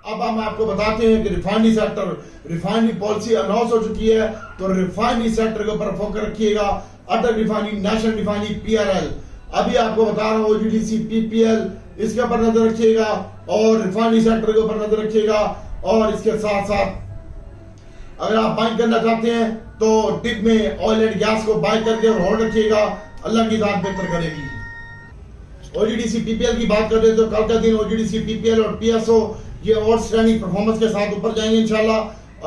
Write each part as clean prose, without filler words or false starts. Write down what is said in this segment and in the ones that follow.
अब हम आपको बताते हैं कि refinery sector, refinery policy announce हो चुकी है, तो रिफाइनरी सेक्टर के ऊपर फोकस रखिएगा। अटल रिफाइनरी, नेशनल रिफाइनरी, पीआरएल, अभी आपको बता रहा हूँ ओजीडीसी, पीपीएल, इसके ऊपर नजर रखिएगा और रिफाइनरी सेक्टर के ऊपर नजर रखिएगा। और इसके साथ साथ अगर आप बाइंग करना चाहते हैं तो डिप में ऑयल एंड गैस को बाय करके और होल्ड रखिएगा, अल्लाह की जात बेहतर करेगी। ओजीडीसी पीपीएल की बात करते हैं तो कल का दिन ओजीडीसी पीपीएल और पीएसओ ये और स्टैंडिंग परफॉर्मेंस के साथ ऊपर जाएंगे इंशाल्लाह।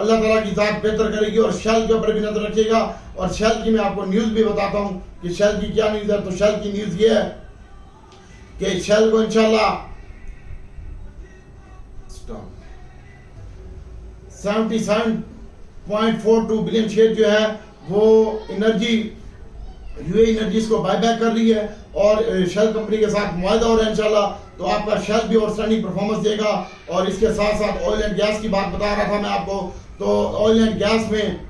अल्लाह ताला की जात बेहतर करेगी। और शेल के ऊपर भी नजर रखिएगा। और शेल की मैं आपको न्यूज भी बताता हूं कि शेल की क्या न्यूज है। तो शेल की न्यूज ये है कि शेल को इंशाल्लाह 77.42 बिलियन शेयर जो है वो एनर्जी, यूए एनर्जीज को बायबैक कर रही है और शेल कंपनी के साथ मुआहदा हो रहा है इंशाल्लाह। तो आपका शेल भी और स्टैंडिंग परफॉर्मेंस देगा। और इसके साथ साथ ऑयल एंड गैस की बात बता रहा था मैं आपको, तो ऑयल एंड गैस में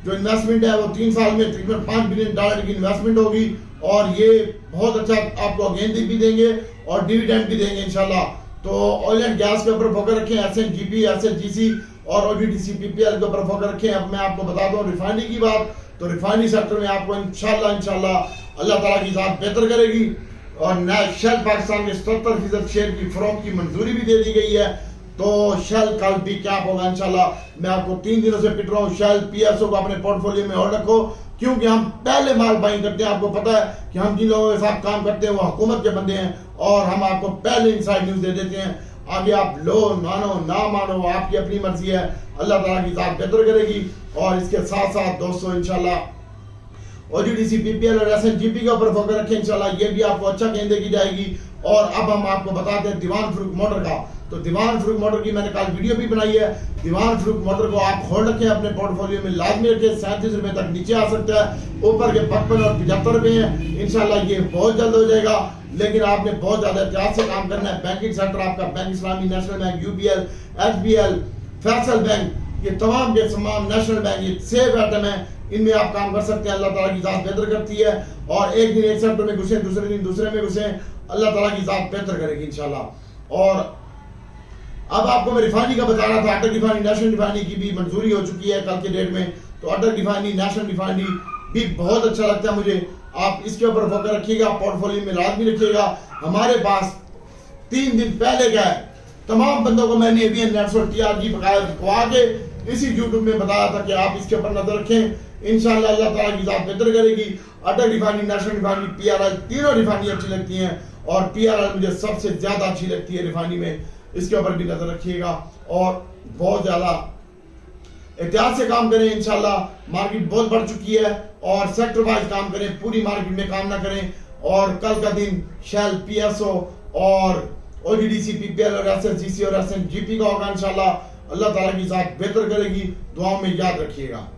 जो इन्वेस्टमेंट है वो 3 साल में तकरीबन $5 बिलियन की इन्वेस्टमेंट होगी और ये बहुत अच्छा आपको गेंद भी देंगे और डिविडेंड भी देंगे इंशाल्लाह। तो ऑयल एंड गैस के ऊपर फोकस रखें, एसएनजीपी, एसएनजीसी और ओजीडीसी पीपीएल के ऊपर फोकस रखें। अब मैं आपको बता दूं रिफाइनरी की बात, तो रिफाइनरी सेक्टर में आपको इंशाल्लाह अल्लाह ताला की जात बेहतर करेगी। और शेल पाकिस्तान के 77% शेयर की फरोख्त की मंजूरी भी दे दी गई है। तो शेल कल भी क्या होगा इंशाल्लाह। मैं आपको 3 दिनों से पिट रहा हूँ, शेल पीएसओ को अपने पोर्टफोलियो में और रखो, क्योंकि हम पहले माल बाइंग करते हैं। आपको पता है कि हम जिन लोगों के साथ काम करते हैं वो हुकूमत के बंदे हैं और हम आपको पहले इनसाइड न्यूज दे देते हैं। आगे आप लो मानो ना मानो आपकी अपनी मर्जी है, अल्लाह ताला की जात बेहतर करेगी। और इसके साथ साथ दोस्तों इंशाल्लाह ओजीडीसी पीपीएल और एसएनजीपी के ऊपर फोकस रखें इंशाल्लाह, ये भी आपको अच्छा गेंद देखी जाएगी। और अब हम आपको बताते हैं दीवान फरूख मोटर का। तो दीवान फरूख मोटर की मैंने कल वीडियो भी बनाई है। दीवान फरूख मोटर को आप होल्ड रखें, अपने पोर्टफोलियो में लाजमी रखें। 37 रुपए तक नीचे आ सकता है, ऊपर के 55 और 75 रुपए हैं। इंशाल्लाह ये बहुत जल्द हो जाएगा, लेकिन आपने बहुत ज्यादा एहतियात से काम करना है। बैंकिंग सेक्टर आपका bank Islami, national bank, UBL, HBL, Faysal bank, ये तमाम के तमाम नेशनल बैंक ये सेफ आइटम है, इनमें आप काम कर सकते हैं। अल्लाह ताला की जात बेहतर करती है। और एक दिन एक सेक्टर में घुसे, दूसरे दिन दूसरे में घुसे, अल्लाह ताला की जात बेहतर करेगी इंशाल्लाह। और अब आपको मैं रिफाइनरी का बता रहा था, अटल रिफाइनरी, नेशनल रिफाइनरी की भी मंजूरी हो चुकी है कल के डेट में। तो अटल रिफाइनरी, नेशनल रिफाइनरी भी बहुत अच्छा लगता है मुझे। आप इसके ऊपर फोकस रखिएगा, पोर्टफोलियो में लाजमी रखिएगा। हमारे पास 3 दिन पहले का है, तमाम बंदों को मैंने एवीएन नेट्स और टीआरजी पकवा के इसी यूट्यूब में बताया था कि आप इसके ऊपर नजर रखें। इंशाल्लाह अल्लाह ताला की जात बेहतर करेगी। अटल रिफाइनरी, नेशनल रिफाइनरी, पीआरएल, तीनों रिफाइनरी अच्छी लगती हैं और पीआरएल मुझे सबसे ज्यादा अच्छी लगती है रिफाइनरी में। इसके ऊपर भी नजर रखिएगा और बहुत ज्यादा एहतियात से काम करें। इंशाल्लाह मार्केट बहुत बढ़ चुकी है और सेक्टर वाइज काम करें, पूरी मार्केट में काम ना करें। और कल का दिन शेल, पीएसओ और ओजीडीसी पीपीएल और एसएनजीसी और एसएनजीपी का होगा इंशाल्लाह। अल्लाह ताला की जात बेहतर करेगी। दुआओं में याद रखिएगा।